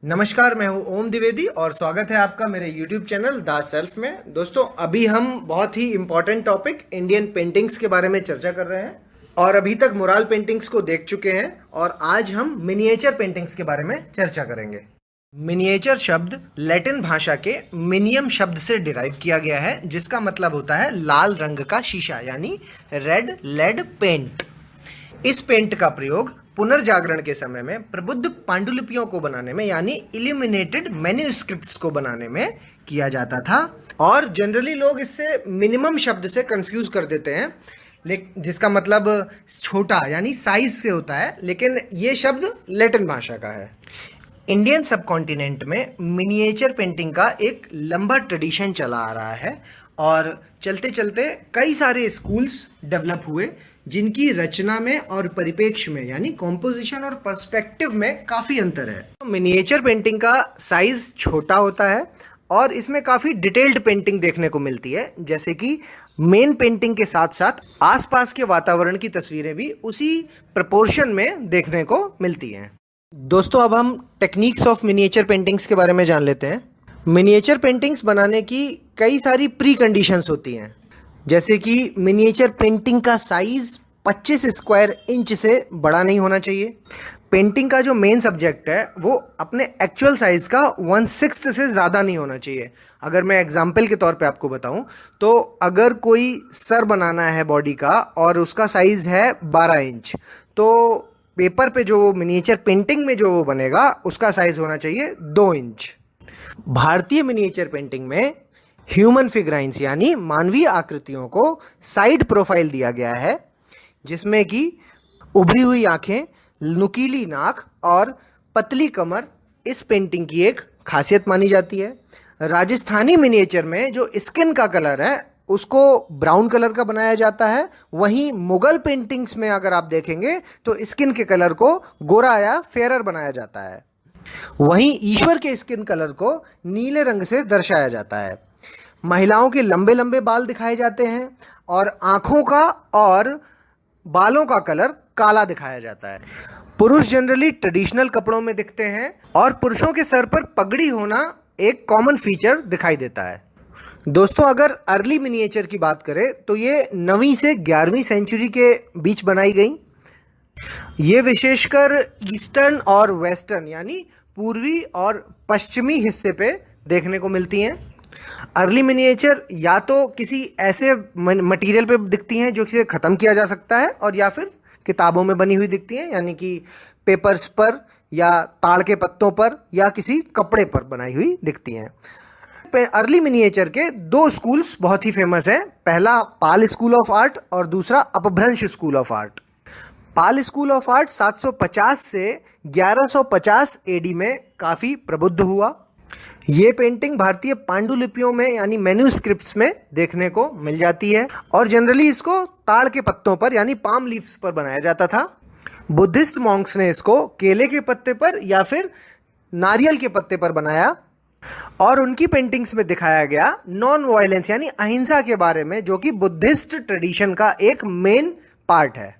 नमस्कार, मैं हूं ओम द्विवेदी और स्वागत है आपका मेरे YouTube चैनल द सेल्फ में। दोस्तों, अभी हम बहुत ही इम्पोर्टेंट टॉपिक इंडियन पेंटिंग्स के बारे में चर्चा कर रहे हैं और अभी तक मुराल पेंटिंग्स को देख चुके हैं और आज हम मिनिएचर पेंटिंग्स के बारे में चर्चा करेंगे। मिनिएचर शब्द लैटिन भाषा के मिनियम शब्द से डिराइव किया गया है, जिसका मतलब होता है लाल रंग का शीशा, यानी रेड लेड पेंट। इस पेंट का प्रयोग पुनर्जागरण के समय में प्रबुद्ध पांडुलिपियों को बनाने में, यानी इल्यूमिनेटेड मैन्युस्क्रिप्ट्स को बनाने में किया जाता था। और जनरली लोग इससे मिनिमम शब्द से कंफ्यूज कर देते हैं, जिसका मतलब छोटा यानी साइज से होता है, लेकिन ये शब्द लैटिन भाषा का है। इंडियन सबकॉन्टिनेंट में मिनिएचर पेंटिंग का एक लंबा ट्रेडिशन चला आ रहा है और चलते चलते कई सारे स्कूल्स डेवलप हुए, जिनकी रचना में और परिप्रेक्ष्य में, यानी कॉम्पोजिशन और पर्सपेक्टिव में काफ़ी अंतर है। तो मिनिएचर पेंटिंग का साइज छोटा होता है और इसमें काफ़ी डिटेल्ड पेंटिंग देखने को मिलती है, जैसे कि मेन पेंटिंग के साथ साथ आसपास के वातावरण की तस्वीरें भी उसी प्रपोर्शन में देखने को मिलती हैं। दोस्तों, अब हम टेक्निक्स ऑफ मिनिएचर पेंटिंग्स के बारे में जान लेते हैं। मिनिएचर पेंटिंग्स बनाने की कई सारी प्री कंडीशंस होती हैं, जैसे कि मिनिएचर पेंटिंग का साइज 25 स्क्वायर इंच से बड़ा नहीं होना चाहिए। पेंटिंग का जो मेन सब्जेक्ट है वो अपने एक्चुअल साइज का 1/6 से ज़्यादा नहीं होना चाहिए। अगर मैं एग्जाम्पल के तौर पे आपको बताऊं, तो अगर कोई सर बनाना है बॉडी का और उसका साइज है 12 इंच, तो पेपर पे जो मिनिएचर पेंटिंग में जो बनेगा उसका साइज होना चाहिए 2 इंच। भारतीय मिनिएचर पेंटिंग में ह्यूमन फिगराइंस यानी मानवीय आकृतियों को साइड प्रोफाइल दिया गया है, जिसमें कि उभरी हुई आंखें, नुकीली नाक और पतली कमर इस पेंटिंग की एक खासियत मानी जाती है। राजस्थानी मिनिएचर में जो स्किन का कलर है उसको ब्राउन कलर का बनाया जाता है, वहीं मुगल पेंटिंग्स में अगर आप देखेंगे तो स्किन के कलर को गोरा या फेयर बनाया जाता है। वहीं ईश्वर के स्किन कलर को नीले रंग से दर्शाया जाता है। महिलाओं के लंबे लंबे बाल दिखाए जाते हैं और आंखों का और बालों का कलर काला दिखाया जाता है। पुरुष जनरली ट्रेडिशनल कपड़ों में दिखते हैं और पुरुषों के सर पर पगड़ी होना एक कॉमन फीचर दिखाई देता है। दोस्तों, अगर अर्ली मिनिएचर की बात करें तो ये 9वीं से 11वीं सेंचुरी के बीच बनाई गई। ये विशेषकर ईस्टर्न और वेस्टर्न यानी पूर्वी और पश्चिमी हिस्से पे देखने को मिलती हैं। अर्ली मिनिएचर या तो किसी ऐसे मटेरियल पे दिखती हैं जो किसे ख़त्म किया जा सकता है, और या फिर किताबों में बनी हुई दिखती हैं, यानी कि पेपर्स पर या ताड़ के पत्तों पर या किसी कपड़े पर बनाई हुई दिखती हैं। अर्ली मिनिएचर के 2 स्कूल्स बहुत ही फेमस हैं। पहला पाल स्कूल ऑफ आर्ट और दूसरा अपभ्रंश school of art. Pal school of art 750 से 1150 एडी में काफ़ी प्रबुद्ध हुआ। ये पेंटिंग भारतीय पांडुलिपियों में यानी मैन्युस्क्रिप्ट्स में देखने को मिल जाती है और जनरली इसको ताड़ के पत्तों पर यानी पाम लीव्स पर बनाया जाता था। बुद्धिस्ट मॉन्क्स ने इसको केले के पत्ते पर या फिर नारियल के पत्ते पर बनाया और उनकी पेंटिंग्स में दिखाया गया नॉन वायलेंस यानी अहिंसा के बारे में, जो कि बुद्धिस्ट ट्रेडिशन का एक मेन पार्ट है।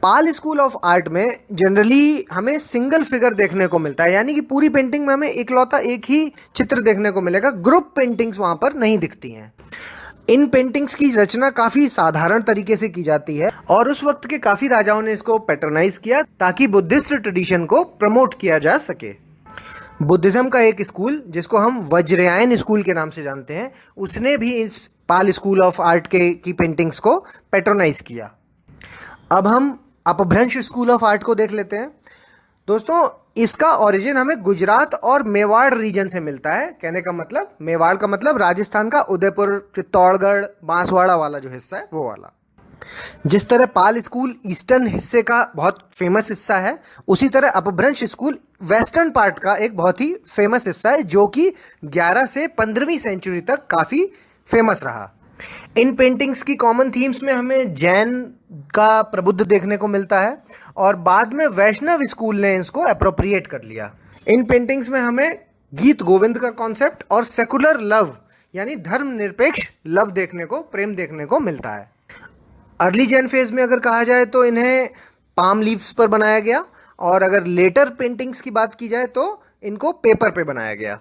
पाल स्कूल ऑफ आर्ट में जनरली हमें सिंगल फिगर देखने को मिलता है, यानी कि पूरी पेंटिंग में हमें इकलौता एक ही चित्र देखने को मिलेगा। ग्रुप पेंटिंग्स वहां पर नहीं दिखती हैं। इन पेंटिंग्स की रचना काफ़ी साधारण तरीके से की जाती है और उस वक्त के काफ़ी राजाओं ने इसको पैट्रोनाइज किया ताकि बुद्धिस्ट ट्रेडिशन को प्रमोट किया जा सके। बुद्धिज्म का एक स्कूल जिसको हम वज्रयायन स्कूल के नाम से जानते हैं, उसने भी इस पाल स्कूल ऑफ आर्ट की पेंटिंग्स को पैट्रोनाइज किया। अब हम अपभ्रंश स्कूल ऑफ आर्ट को देख लेते हैं। दोस्तों, इसका ओरिजिन हमें गुजरात और मेवाड़ रीजन से मिलता है। कहने का मतलब, मेवाड़ का मतलब राजस्थान का उदयपुर, चित्तौड़गढ़, बांसवाड़ा वाला जो हिस्सा है वो वाला। जिस तरह पाल स्कूल ईस्टर्न हिस्से का बहुत फेमस हिस्सा है, उसी तरह अपभ्रंश स्कूल वेस्टर्न पार्ट का एक बहुत ही फेमस हिस्सा है, जो कि 11 से 15वीं सेंचुरी तक काफ़ी फेमस रहा। इन पेंटिंग्स की कॉमन थीम्स में हमें जैन का प्रबुद्ध देखने को मिलता है और बाद में वैष्णव स्कूल ने इसको अप्रोप्रिएट कर लिया। इन पेंटिंग्स में हमें गीत गोविंद का कॉन्सेप्ट और सेकुलर लव यानी धर्मनिरपेक्ष लव देखने को, प्रेम देखने को मिलता है। अर्ली जैन फेज में अगर कहा जाए तो इन्हें पाम लीव्स पर बनाया गया, और अगर लेटर पेंटिंग्स की बात की जाए तो इनको पेपर पे बनाया गया।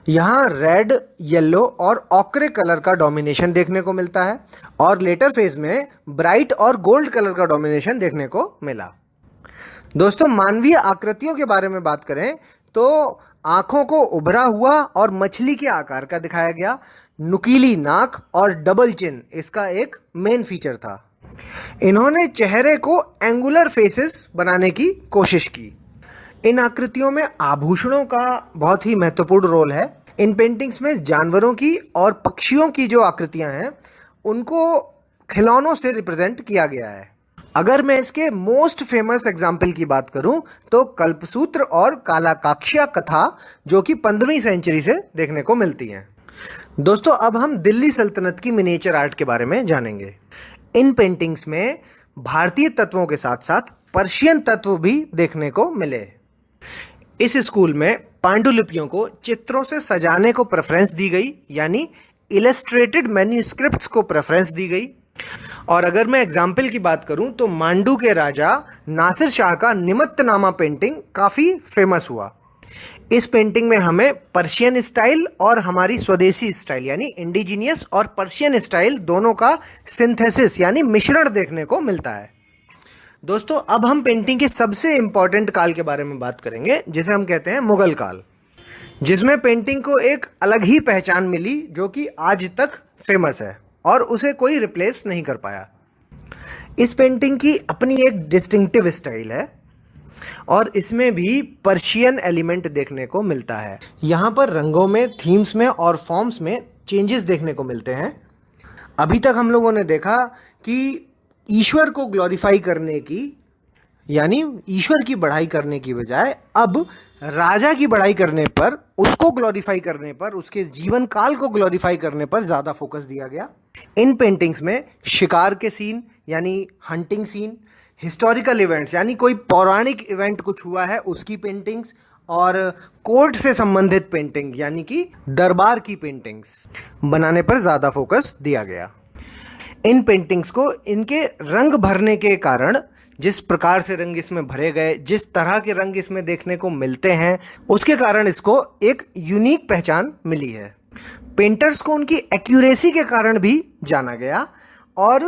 यहाँ रेड, येलो और ऑक्रे कलर का डोमिनेशन देखने को मिलता है और लेटर फेज में ब्राइट और गोल्ड कलर का डोमिनेशन देखने को मिला। दोस्तों, मानवीय आकृतियों के बारे में बात करें तो आंखों को उभरा हुआ और मछली के आकार का दिखाया गया। नुकीली नाक और डबल चिन इसका एक मेन फीचर था। इन्होंने चेहरे को एंगुलर फेसेस बनाने की कोशिश की। इन आकृतियों में आभूषणों का बहुत ही महत्वपूर्ण रोल है। इन पेंटिंग्स में जानवरों की और पक्षियों की जो आकृतियां हैं उनको खिलौनों से रिप्रेजेंट किया गया है। अगर मैं इसके मोस्ट फेमस एग्जाम्पल की बात करूं तो कल्पसूत्र और कालाकाक्षिया कथा, जो कि 15वीं सेंचुरी से देखने को मिलती हैं। दोस्तों, अब हम दिल्ली सल्तनत की मिनिएचर आर्ट के बारे में जानेंगे। इन पेंटिंग्स में भारतीय तत्वों के साथ साथ पर्शियन तत्व भी देखने को मिले। इस स्कूल में पांडुलिपियों को चित्रों से सजाने को प्रेफरेंस दी गई, यानी इलस्ट्रेटेड मैन्युस्क्रिप्ट्स को प्रेफरेंस दी गई। और अगर मैं एग्जाम्पल की बात करूं तो मांडू के राजा नासिर शाह का निमित्तनामा पेंटिंग काफ़ी फेमस हुआ। इस पेंटिंग में हमें पर्शियन स्टाइल और हमारी स्वदेशी स्टाइल यानी इंडिजीनियस और पर्शियन स्टाइल दोनों का सिंथेसिस यानी मिश्रण देखने को मिलता है। दोस्तों, अब हम पेंटिंग के सबसे इंपॉर्टेंट काल के बारे में बात करेंगे, जिसे हम कहते हैं मुगल काल, जिसमें पेंटिंग को एक अलग ही पहचान मिली जो कि आज तक फेमस है और उसे कोई रिप्लेस नहीं कर पाया। इस पेंटिंग की अपनी एक डिस्टिंक्टिव स्टाइल है और इसमें भी पर्शियन एलिमेंट देखने को मिलता है। यहाँ पर रंगों में, थीम्स में और फॉर्म्स में चेंजेस देखने को मिलते हैं। अभी तक हम लोगों ने देखा कि ईश्वर को ग्लोरीफाई करने की यानी ईश्वर की बढ़ाई करने की बजाय अब राजा की बढ़ाई करने पर, उसको ग्लोरीफाई करने पर, उसके जीवन काल को ग्लोरीफाई करने पर ज़्यादा फोकस दिया गया। इन पेंटिंग्स में शिकार के सीन यानी हंटिंग सीन, हिस्टोरिकल इवेंट्स यानी कोई पौराणिक इवेंट कुछ हुआ है उसकी पेंटिंग्स, और कोर्ट से संबंधित पेंटिंग यानी कि दरबार की पेंटिंग्स बनाने पर ज़्यादा फोकस दिया गया। इन पेंटिंग्स को इनके रंग भरने के कारण, जिस प्रकार से रंग इसमें भरे गए, जिस तरह के रंग इसमें देखने को मिलते हैं, उसके कारण इसको एक यूनिक पहचान मिली है। पेंटर्स को उनकी एक्यूरेसी के कारण भी जाना गया और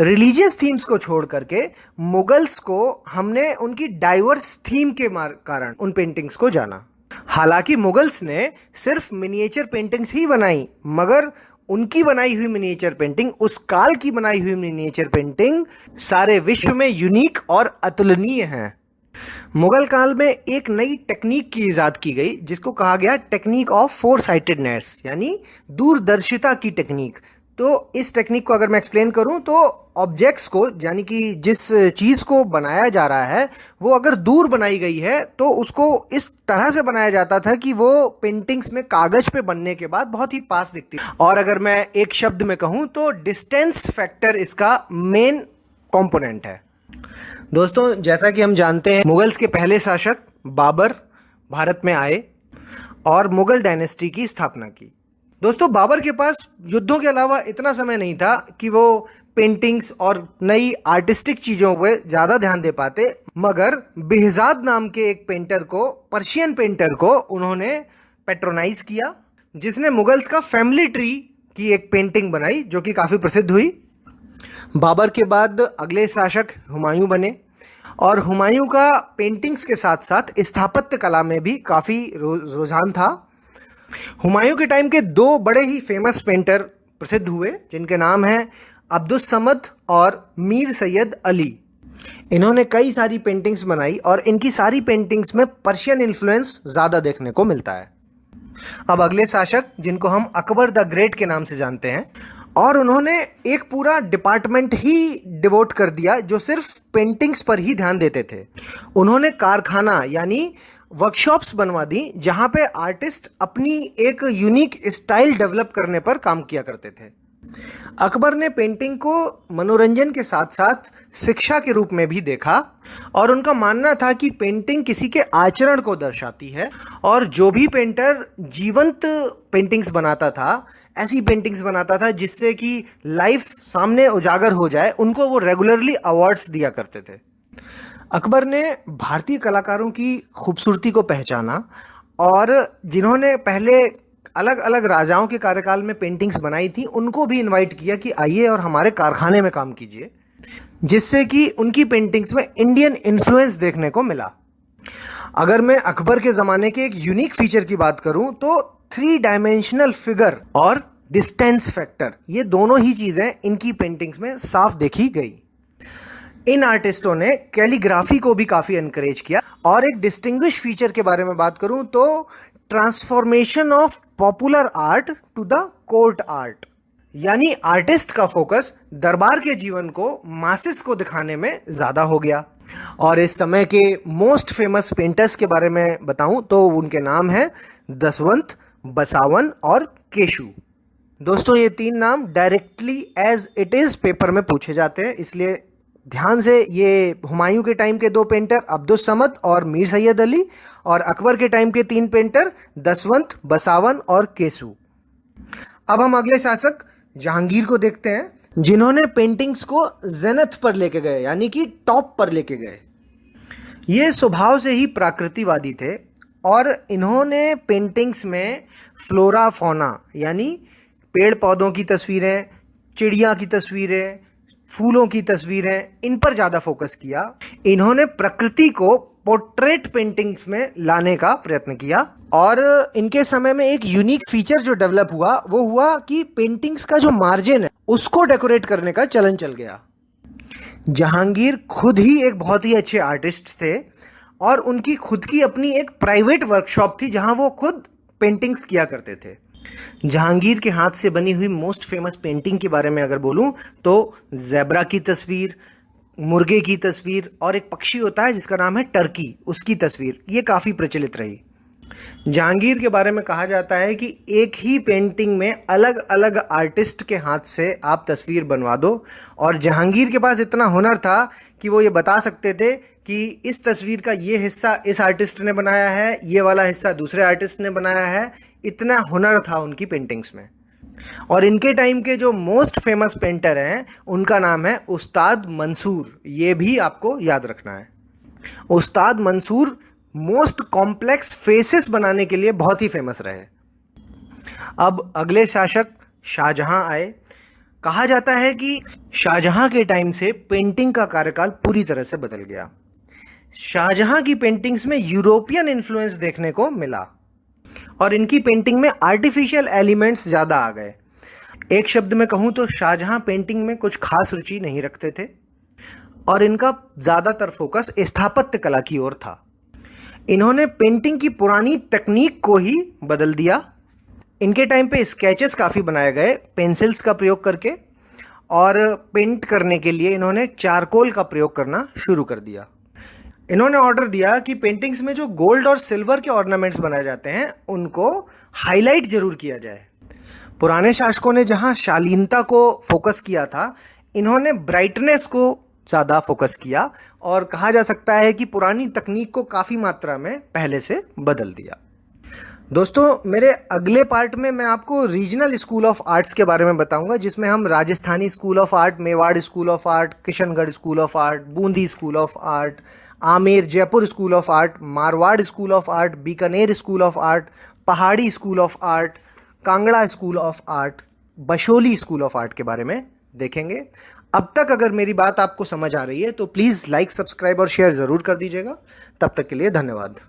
रिलीजियस थीम्स को छोड़ करके मुगल्स को हमने उनकी डाइवर्स थीम के कारण उन पेंटिंग्स को जाना। हालांकि मुगल्स ने सिर्फ मिनिएचर पेंटिंग्स ही बनाई, मगर उनकी बनाई हुई मिनिएचर पेंटिंग, उस काल की बनाई हुई मिनिएचर पेंटिंग सारे विश्व में यूनिक और अतुलनीय है। मुगल काल में एक नई टेक्निक की इजाद की गई जिसको कहा गया टेक्निक ऑफ फोर साइटेडनेस यानी दूरदर्शिता की टेक्निक। तो इस टेक्निक को अगर मैं एक्सप्लेन करूं तो ऑब्जेक्ट्स को यानी कि जिस चीज़ को बनाया जा रहा है वो अगर दूर बनाई गई है तो उसको इस तरह से बनाया जाता था कि वो पेंटिंग्स में कागज पे बनने के बाद बहुत ही पास दिखती है। और अगर मैं एक शब्द में कहूं तो डिस्टेंस फैक्टर इसका मेन कंपोनेंट है। दोस्तों, जैसा कि हम जानते हैं, मुगल्स के पहले शासक बाबर भारत में आए और मुगल डायनेस्टी की स्थापना की। दोस्तों, बाबर के पास युद्धों के अलावा इतना समय नहीं था कि वो पेंटिंग्स और नई आर्टिस्टिक चीज़ों पर ज़्यादा ध्यान दे पाते, मगर बेहजाद नाम के एक पेंटर को, पर्शियन पेंटर को उन्होंने पेट्रोनाइज किया, जिसने मुगल्स का फैमिली ट्री की एक पेंटिंग बनाई जो कि काफ़ी प्रसिद्ध हुई। बाबर के बाद अगले शासक हुमायूं बने और हुमायूं का पेंटिंग्स के साथ साथ स्थापत्य कला में भी काफ़ी रुझान था। हुमायूं के टाइम के दो बड़े ही फेमस पेंटर प्रसिद्ध हुए जिनके नाम हैं अब्दुस समद और मीर सैयद अली। इन्होंने कई सारी पेंटिंग्स बनाई और इनकी सारी पेंटिंग्स में पर्शियन इन्फ्लुएंस ज़्यादा देखने को मिलता है। अब अगले शासक जिनको हम अकबर द ग्रेट के नाम से जानते हैं, और उन्होंने एक पूरा डिपार्टमेंट ही डिवोट कर दिया जो सिर्फ पेंटिंग्स पर ही ध्यान देते थे। उन्होंने कारखाना यानी वर्कशॉप्स बनवा दी जहां पे आर्टिस्ट अपनी एक यूनिक स्टाइल डेवलप करने पर काम किया करते थे। अकबर ने पेंटिंग को मनोरंजन के साथ साथ शिक्षा के रूप में भी देखा और उनका मानना था कि पेंटिंग किसी के आचरण को दर्शाती है और जो भी पेंटर जीवंत पेंटिंग्स बनाता था, ऐसी पेंटिंग्स बनाता था जिससे कि लाइफ सामने उजागर हो जाए, उनको वो रेगुलरली अवार्ड्स दिया करते थे। अकबर ने भारतीय कलाकारों की खूबसूरती को पहचाना और जिन्होंने पहले अलग अलग राजाओं के कार्यकाल में पेंटिंग्स बनाई थी उनको भी इनवाइट किया कि आइए और हमारे कारखाने में काम कीजिए, जिससे कि उनकी पेंटिंग्स में इंडियन इन्फ्लुएंस देखने को मिला। अगर मैं अकबर के ज़माने के एक यूनिक फीचर की बात करूं तो 3 डायमेंशनल फिगर और डिस्टेंस फैक्टर, ये दोनों ही चीज़ें इनकी पेंटिंग्स में साफ देखी गई। इन आर्टिस्टों ने कैलीग्राफी को भी काफ़ी एनकरेज किया। और एक डिस्टिंग्विश फीचर के बारे में बात करूं तो transformation of popular art to the court art, यानी आर्टिस्ट का फोकस दरबार के जीवन को मासेस को दिखाने में ज़्यादा हो गया। और इस समय के मोस्ट फेमस पेंटर्स के बारे में बताऊं तो उनके नाम हैं दसवंत, बसावन और केशु। दोस्तों, ये 3 नाम directly as it is paper में पूछे जाते हैं, इसलिए ध्यान से। ये हुमायूं के टाइम के 2 पेंटर अब्दुस समद और मीर सैयद अली, और अकबर के टाइम के 3 पेंटर दसवंत, बसावन और केसु। अब हम अगले शासक जहांगीर को देखते हैं, जिन्होंने पेंटिंग्स को जेनथ पर लेके गए, यानी कि टॉप पर लेके गए। ये स्वभाव से ही प्राकृतिवादी थे और इन्होंने पेंटिंग्स में फ्लोरा फौना, यानी पेड़ पौधों की तस्वीरें, चिड़िया की तस्वीरें, फूलों की तस्वीरें, इन पर ज़्यादा फोकस किया। इन्होंने प्रकृति को पोर्ट्रेट पेंटिंग्स में लाने का प्रयत्न किया। और इनके समय में एक यूनिक फीचर जो डेवलप हुआ वो हुआ कि पेंटिंग्स का जो मार्जिन है उसको डेकोरेट करने का चलन चल गया। जहांगीर खुद ही एक बहुत ही अच्छे आर्टिस्ट थे और उनकी खुद की अपनी एक प्राइवेट वर्कशॉप थी जहां वो खुद पेंटिंग्स किया करते थे। जहांगीर के हाथ से बनी हुई मोस्ट फेमस पेंटिंग के बारे में अगर बोलूं तो ज़ेब्रा की तस्वीर, मुर्गे की तस्वीर और एक पक्षी होता है जिसका नाम है टर्की, उसकी तस्वीर, ये काफ़ी प्रचलित रही। जहांगीर के बारे में कहा जाता है कि एक ही पेंटिंग में अलग अलग आर्टिस्ट के हाथ से आप तस्वीर बनवा दो, और जहांगीर के पास इतना हुनर था कि वो ये बता सकते थे कि इस तस्वीर का ये हिस्सा इस आर्टिस्ट ने बनाया है, ये वाला हिस्सा दूसरे आर्टिस्ट ने बनाया है। इतना हुनर था उनकी पेंटिंग्स में। और इनके टाइम के जो मोस्ट फेमस पेंटर हैं उनका नाम है उस्ताद मंसूर, ये भी आपको याद रखना है। उस्ताद मंसूर मोस्ट कॉम्प्लेक्स फेसेस बनाने के लिए बहुत ही फेमस रहे। अब अगले शासक शाहजहां आए। कहा जाता है कि शाहजहां के टाइम से पेंटिंग का कार्यकाल पूरी तरह से बदल गया। शाहजहां की पेंटिंग्स में यूरोपियन इन्फ्लुएंस देखने को मिला और इनकी पेंटिंग में आर्टिफिशियल एलिमेंट्स ज़्यादा आ गए। एक शब्द में कहूँ तो शाहजहां पेंटिंग में कुछ खास रुचि नहीं रखते थे और इनका ज़्यादातर फोकस स्थापत्य कला की ओर था। इन्होंने पेंटिंग की पुरानी तकनीक को ही बदल दिया। इनके टाइम पे स्केचेस काफ़ी बनाए गए पेंसिल्स का प्रयोग करके, और पेंट करने के लिए इन्होंने चारकोल का प्रयोग करना शुरू कर दिया। इन्होंने ऑर्डर दिया कि पेंटिंग्स में जो गोल्ड और सिल्वर के ऑर्नामेंट्स बनाए जाते हैं उनको हाईलाइट जरूर किया जाए। पुराने शासकों ने जहां शालीनता को फोकस किया था, इन्होंने ब्राइटनेस को ज़्यादा फोकस किया और कहा जा सकता है कि पुरानी तकनीक को काफ़ी मात्रा में पहले से बदल दिया। दोस्तों, मेरे अगले पार्ट में मैं आपको रीजनल स्कूल ऑफ आर्ट्स के बारे में बताऊंगा, जिसमें हम Rajasthani school of art, Mewar school of art, Kishangarh school of art, Bundi school of art, Amer Jaipur school of art, Marwar school of art, Bikaner school of art, Pahari school of art, Kangra school of art, Basohli school of art के बारे में देखेंगे। अब तक अगर मेरी बात आपको समझ आ रही है तो प्लीज़ लाइक, सब्सक्राइब और शेयर ज़रूर कर दीजिएगा। तब तक के लिए धन्यवाद।